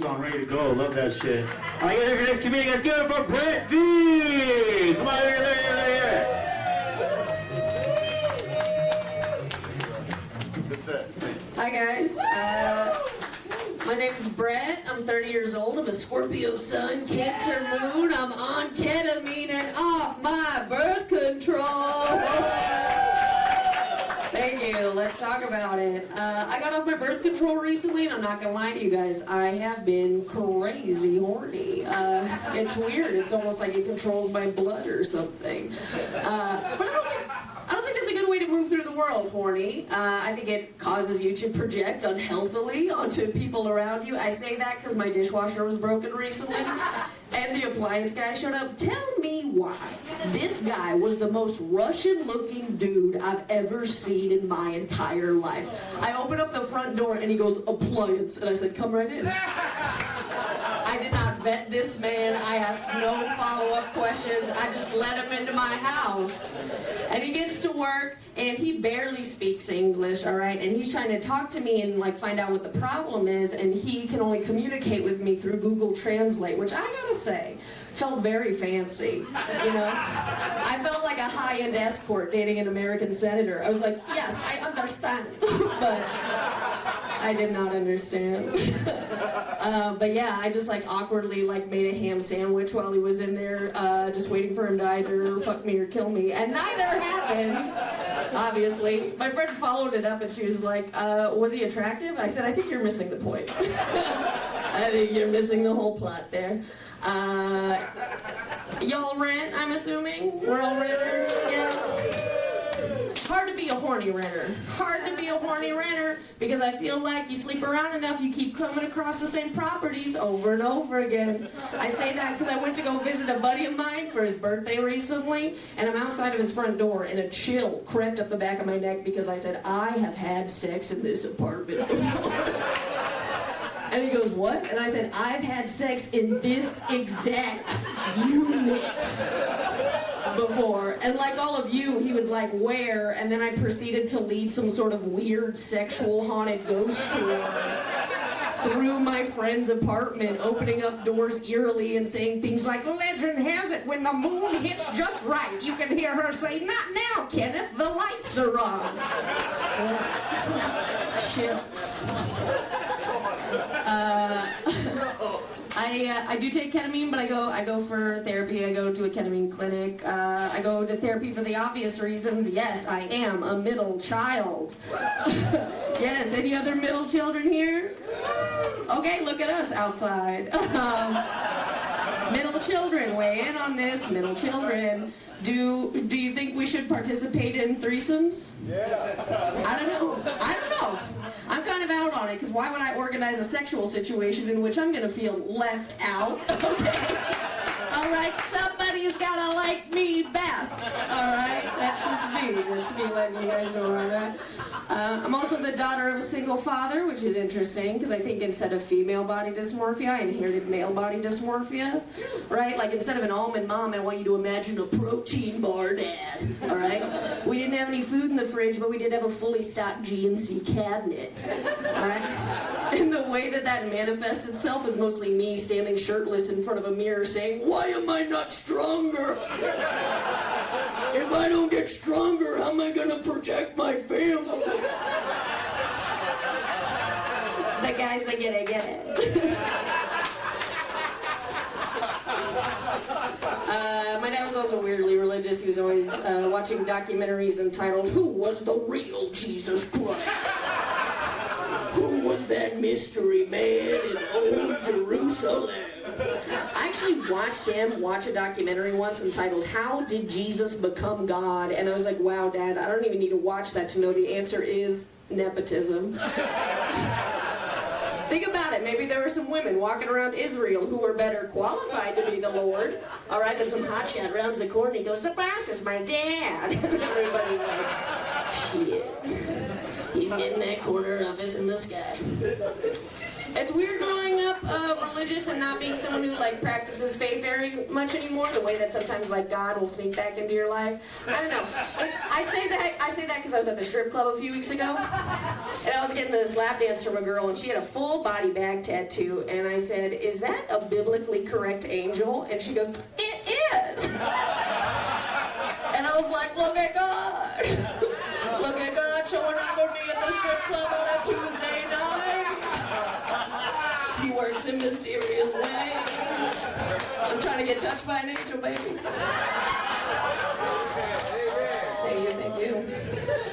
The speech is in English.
moves on, ready to go. Love that shit. All right, here, next comedian, guys, give it for Brett V. Come on, here. That's it. Hi guys, my name is Brett. I'm 30 years old. I'm a Scorpio sun, Cancer moon. I'm on ketamine and off my birth control. Thank you. Let's talk about it. I got off my birth control recently, and I'm not gonna lie to you guys. I have been crazy horny. It's weird. It's almost like it controls my blood or something. But I don't think it's a good way to move through the world, horny. I think it causes you to project unhealthily onto people around you. I say that because my dishwasher was broken recently, and the appliance guy showed up. Tell me why. This guy was the most Russian-looking dude I've ever seen in my entire life. I opened up the front door, and he goes, appliance, and I said, come right in. I did not vet this man. I asked no follow-up questions. I just let him into my house. And he gets to work, and he barely speaks English, all right? And he's trying to talk to me and, like, find out what the problem is, and he can only communicate with me through Google Translate, which I gotta say, felt very fancy, you know? I felt like a high-end escort dating an American senator. I was like, yes, I understand, but I did not understand. But yeah, I just like awkwardly like made a ham sandwich while he was in there, just waiting for him to either fuck me or kill me, and neither happened. Obviously, my friend followed it up, and she was like, "Was he attractive?" I said, "I think you're missing the point. I think you're missing the whole plot there." Y'all rent? I'm assuming we're all renters. Yeah. Hard to be a horny renter. Hard to be a horny renter because I feel like you sleep around enough, you keep coming across the same properties over and over again. I say that because I went to go visit a buddy of mine for his birthday recently, and I'm outside of his front door, and a chill crept up the back of my neck because I said, I have had sex in this apartment before. And he goes, what? And I said, I've had sex in this exact unit before. And like all of you, he was like, where? And then I proceeded to lead some sort of weird sexual haunted ghost tour through my friend's apartment, opening up doors eerily and saying things like, legend has it, when the moon hits just right, you can hear her say, not now, Kenneth, the lights are on. Chills. I do take ketamine, but I go for therapy. I go to a ketamine clinic. I go to therapy for the obvious reasons. Yes, I am a middle child. Yes, any other middle children here? Okay, look at us outside. Middle children, weigh in on this. Middle children. Do you think we should participate in threesomes? Yeah. I don't know. I'm kind of out on it, because why would I organize a sexual situation in which I'm going to feel left out? Okay. All right, somebody's got to like me best. All right, that's just me. That's me letting you guys know where I'm at. I'm also the daughter of a single father, which is interesting, because I think instead of female body dysmorphia, I inherited male body dysmorphia, right? Like, instead of an almond mom, I want you to imagine a protein bar dad, all right? We didn't have any food in the fridge, but we did have a fully stocked GNC cabinet, all right? And the way that manifests itself is mostly me standing shirtless in front of a mirror saying, why am I not stronger? If I don't get stronger, how am I going to protect my family? The guys, I get it. My dad was also weirdly religious. He was always watching documentaries entitled, Who Was the Real Jesus Christ? Who was that mystery man in old Jerusalem? I actually watched him watch a documentary once entitled, How Did Jesus Become God? And I was like, wow, Dad, I don't even need to watch that to know the answer is nepotism. Think about it. Maybe there were some women walking around Israel who were better qualified to be the Lord. All right, but some hotshot rounds the corner and he goes, the boss is my dad. And everybody's like, shit. He's getting that corner office in the sky. It's weird growing up religious religious and not being someone who like practices faith very much anymore, the way that sometimes like God will sneak back into your life. I don't know. I say that because I was at the strip club a few weeks ago, and I was getting this lap dance from a girl, and she had a full body bag tattoo, and I said, "Is that a biblically correct angel?" And she goes, "It is." And I was like, "Look at God. Look at God showing up for me at the strip club on a Tuesday night. He works in mysterious ways. I'm trying to get touched by an angel, baby." Thank you, thank you.